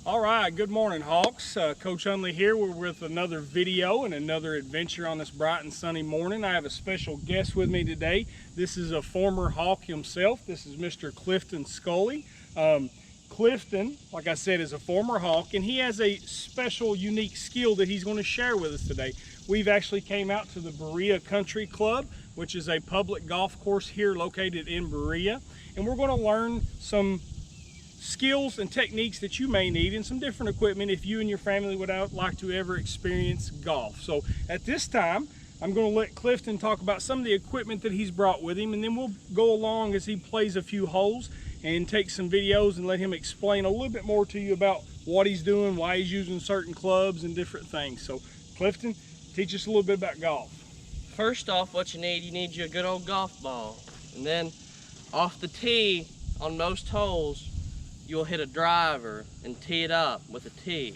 All right, good morning, Hawks. Coach Hunley here. We're with another video and another adventure on this bright and sunny morning. I have a special guest with me today. This is a former Hawk himself. This is Mr. Clifton Scully. Clifton, like I said, is a former Hawk, and he has a special, unique skill that he's going to share with us today. We've actually came out to the Berea Country Club, which is a public golf course here located in Berea, and we're going to learn some skills and techniques that you may need and some different equipment if you and your family would like to ever experience golf. So at this time, I'm going to let Clifton talk about some of the equipment that he's brought with him, and then we'll go along as he plays a few holes and take some videos and let him explain a little bit more to you about what he's doing, why he's using certain clubs and different things. So Clifton, teach us a little bit about golf. First off, what you need you a good old golf ball. And then off the tee on most holes, you'll hit a driver and tee it up with a tee.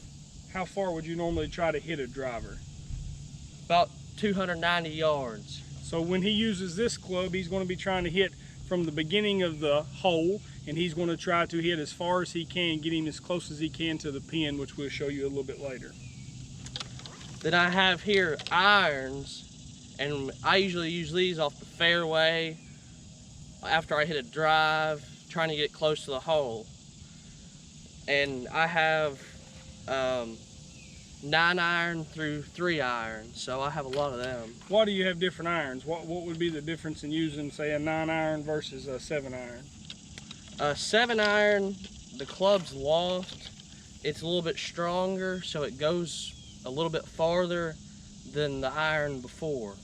How far would you normally try to hit a driver? About 290 yards. So when he uses this club, he's going to be trying to hit from the beginning of the hole, and he's going to try to hit as far as he can, get him as close as he can to the pin, which we'll show you a little bit later. Then I have here irons, and I usually use these off the fairway after I hit a drive, trying to get close to the hole. And I have 9-iron through 3-iron, so I have a lot of them. Why do you have different irons? What would be the difference in using, say, a 9-iron versus a 7-iron? A 7-iron, the club's loft. It's a little bit stronger, so it goes a little bit farther than the iron before.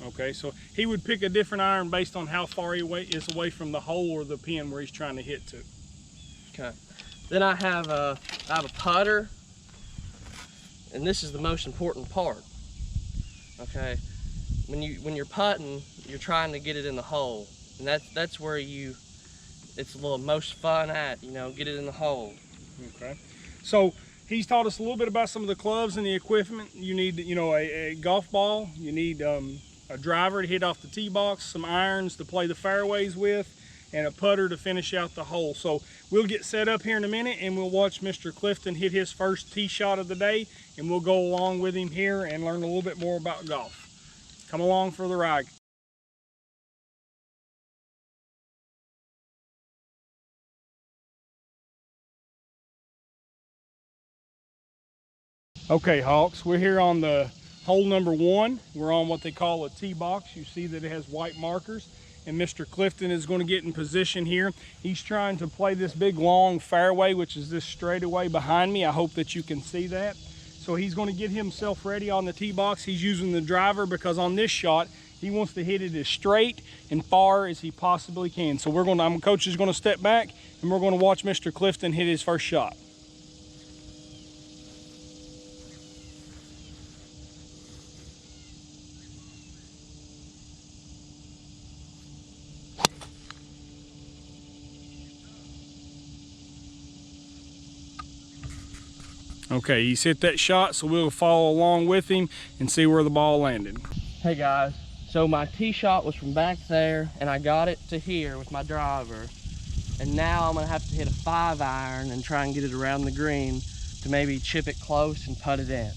Okay, so he would pick a different iron based on how far he is away from the hole or the pin where he's trying to hit to. Okay. Then I have a putter, and this is the most important part. Okay, when you're putting, you're trying to get it in the hole, and that's where it's a little most fun at, get it in the hole. Okay, so he's taught us a little bit about some of the clubs and the equipment. You need, a golf ball. You need a driver to hit off the tee box, some irons to play the fairways with, and a putter to finish out the hole. So we'll get set up here in a minute, and we'll watch Mr. Clifton hit his first tee shot of the day, and we'll go along with him here and learn a little bit more about golf. Come along for the ride. Okay, Hawks, we're here on the hole number 1. We're on what they call a tee box. You see that it has white markers, and Mr. Clifton is going to get in position here. He's trying to play this big long fairway, which is this straightaway behind me. I hope that you can see that. So he's going to get himself ready on the tee box. He's using the driver because on this shot, he wants to hit it as straight and far as he possibly can. So Coach is going to step back, and we're going to watch Mr. Clifton hit his first shot. Okay, he's hit that shot, so we'll follow along with him and see where the ball landed. Hey guys, so my tee shot was from back there, and I got it to here with my driver. And now I'm gonna have to hit a 5-iron and try and get it around the green to maybe chip it close and putt it in.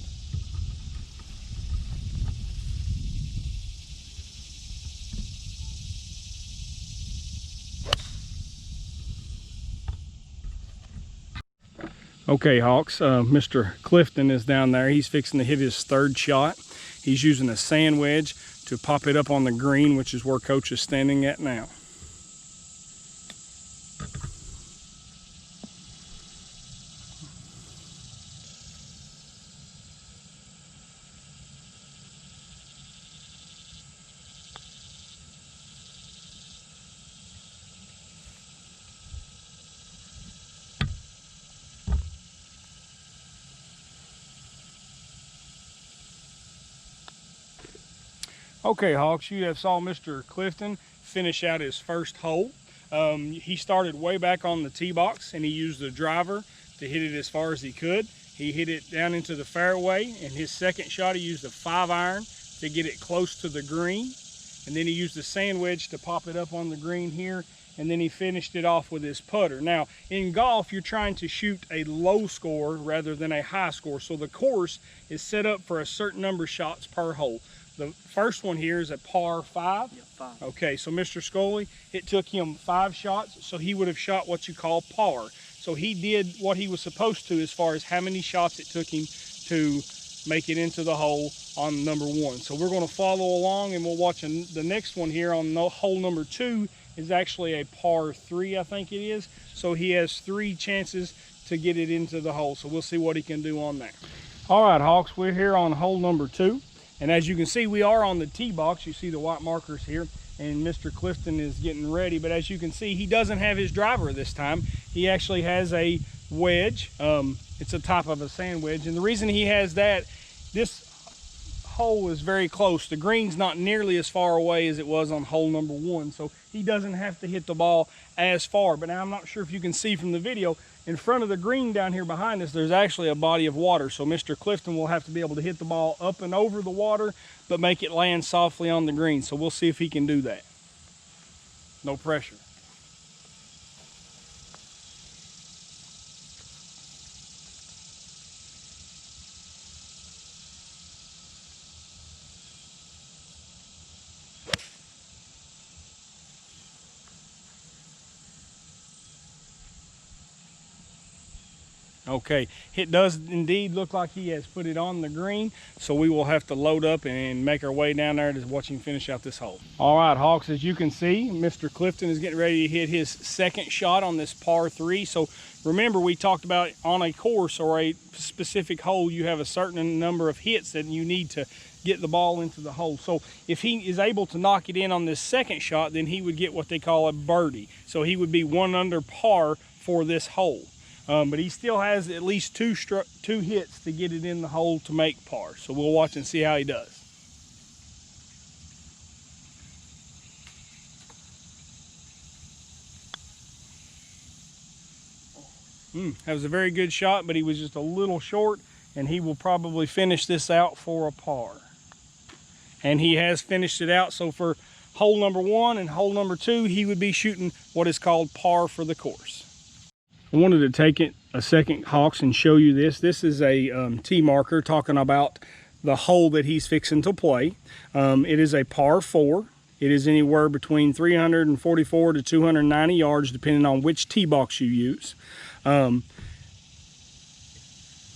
Okay, Hawks, Mr. Clifton is down there. He's fixing to hit his third shot. He's using a sand wedge to pop it up on the green, which is where Coach is standing at now. Okay, Hawks, you have saw Mr. Clifton finish out his first hole. He started way back on the tee box, and he used the driver to hit it as far as he could. He hit it down into the fairway, and his second shot he used a 5-iron to get it close to the green. and then he used a sand wedge to pop it up on the green here, and then he finished it off with his putter. Now, in golf, you're trying to shoot a low score rather than a high score, so the course is set up for a certain number of shots per hole. The first one here is a par 5. Yeah, 5. Okay, so Mr. Scully, it took him 5 shots, so he would have shot what you call par. So he did what he was supposed to as far as how many shots it took him to make it into the hole on number 1. So we're going to follow along, and we'll watch the next one here on hole number 2 is actually a par 3, I think it is. So he has 3 chances to get it into the hole. So we'll see what he can do on that. All right, Hawks, we're here on hole number 2. And as you can see, we are on the tee box. You see the white markers here, and Mr. Clifton is getting ready. But as you can see, he doesn't have his driver this time. He actually has a wedge. It's a type of a sand wedge. And the reason he has that, this hole is very close. The green's not nearly as far away as it was on hole number 1. So he doesn't have to hit the ball as far. But now I'm not sure if you can see from the video, in front of the green down here behind us, there's actually a body of water. So Mr. Clifton will have to be able to hit the ball up and over the water, but make it land softly on the green. So we'll see if he can do that. No pressure. Okay, it does indeed look like he has put it on the green, so we will have to load up and make our way down there to watch him finish out this hole. All right, Hawks, as you can see, Mr. Clifton is getting ready to hit his second shot on this par 3. So remember, we talked about on a course or a specific hole, you have a certain number of hits that you need to get the ball into the hole. So if he is able to knock it in on this second shot, then he would get what they call a birdie. So he would be 1 under par for this hole. But he still has at least two hits to get it in the hole to make par. So we'll watch and see how he does. That was a very good shot, but he was just a little short, and he will probably finish this out for a par. And he has finished it out. So for hole number 1 and hole number 2, he would be shooting what is called par for the course. I wanted to take it a second, Hawks, and show you this. This is a tee marker talking about the hole that he's fixing to play. It is a par 4. It is anywhere between 344 to 290 yards, depending on which tee box you use. And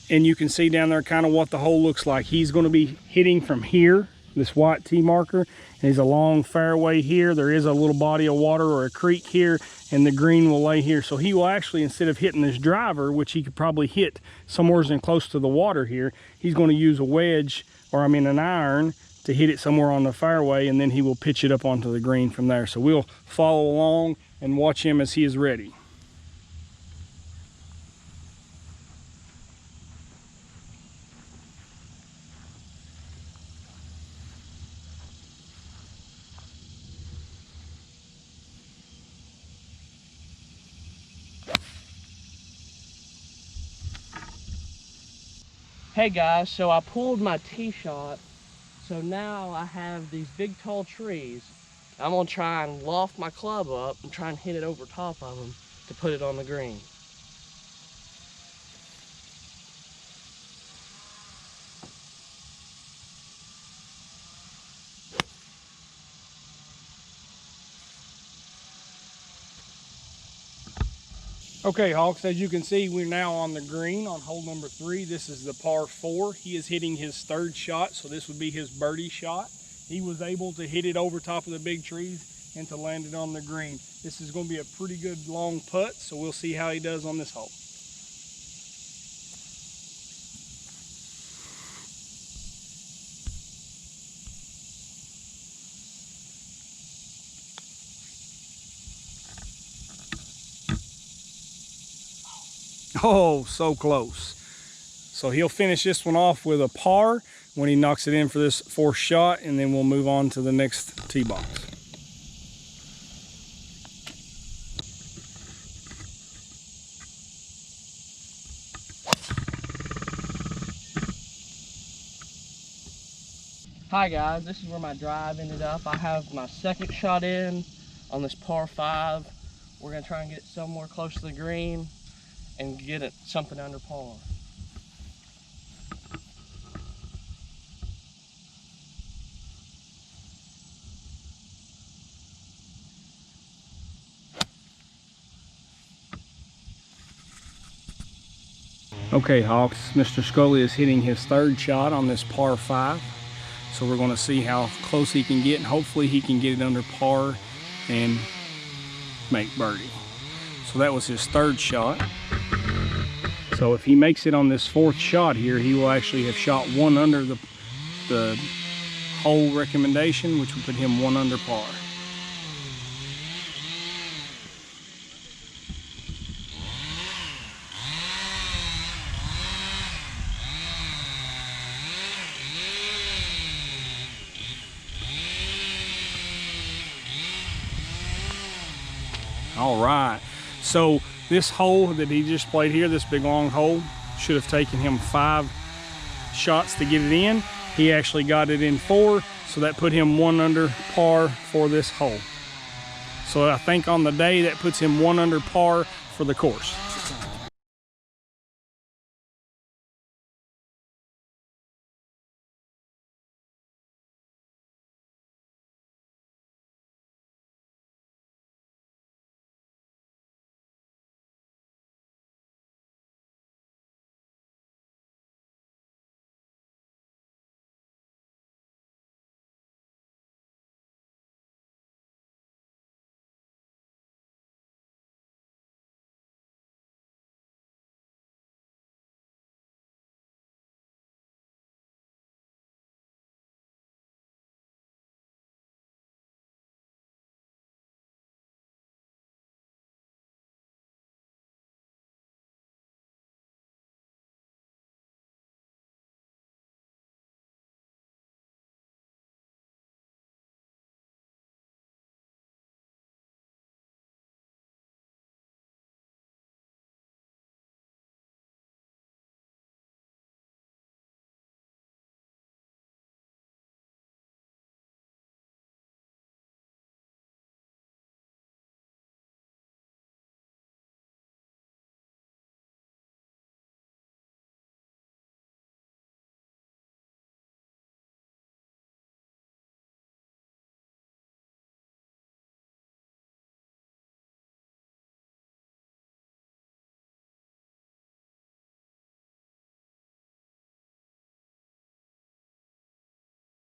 you can see down there kind of what the hole looks like. He's going to be hitting from here, this white tee marker, and there's a long fairway here. There is a little body of water or a creek here, and the green will lay here. So he will actually, instead of hitting this driver, which he could probably hit somewhere in close to the water here, he's going to use a wedge, or an iron, to hit it somewhere on the fairway, and then he will pitch it up onto the green from there. So we'll follow along and watch him as he is ready. Hey guys, so I pulled my tee shot, so now I have these big tall trees. I'm gonna try and loft my club up and try and hit it over top of them to put it on the green. Okay, Hawks, as you can see, we're now on the green on hole number 3. This is the par 4. He is hitting his 3rd shot, so this would be his birdie shot. He was able to hit it over top of the big trees and to land it on the green. This is going to be a pretty good long putt, so we'll see how he does on this hole. Oh, so close. So he'll finish this one off with a par when he knocks it in for this 4th shot, and then we'll move on to the next tee box. Hi guys, this is where my drive ended up. I have my second shot in on this par 5. We're gonna try and get it somewhere close to the green and get it something under par. Okay, Hawks, Mr. Scully is hitting his third shot on this par 5. So we're going to see how close he can get, and hopefully he can get it under par and make birdie. So that was his third shot. So if he makes it on this fourth shot here, he will actually have shot 1 under the hole recommendation, which will put him 1 under par. All right, so this hole that he just played here, this big long hole, should have taken him 5 shots to get it in. He actually got it in 4, so that put him 1 under par for this hole. So I think on the day that puts him 1 under par for the course.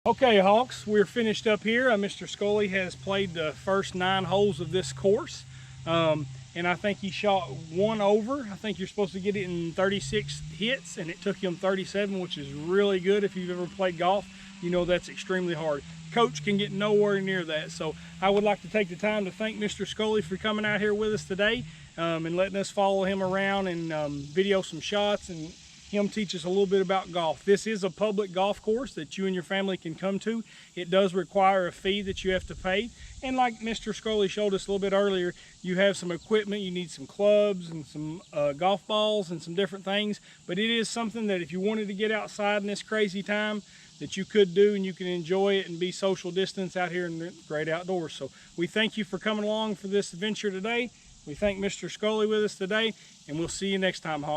Okay, Hawks, we're finished up here. Mr. Scully has played the first 9 holes of this course, and I think he shot 1 over. I think you're supposed to get it in 36 hits, and it took him 37, which is really good. If you've ever played golf, you know that's extremely hard. Coach can get nowhere near that. So I would like to take the time to thank Mr. Scully for coming out here with us today and letting us follow him around and video some shots and him teach us a little bit about golf. This is a public golf course that you and your family can come to. It does require a fee that you have to pay. And like Mr. Scully showed us a little bit earlier, you have some equipment. You need some clubs and some golf balls and some different things. But it is something that if you wanted to get outside in this crazy time, that you could do, and you can enjoy it and be social distance out here in the great outdoors. So we thank you for coming along for this adventure today. We thank Mr. Scully with us today, and we'll see you next time, Hawk.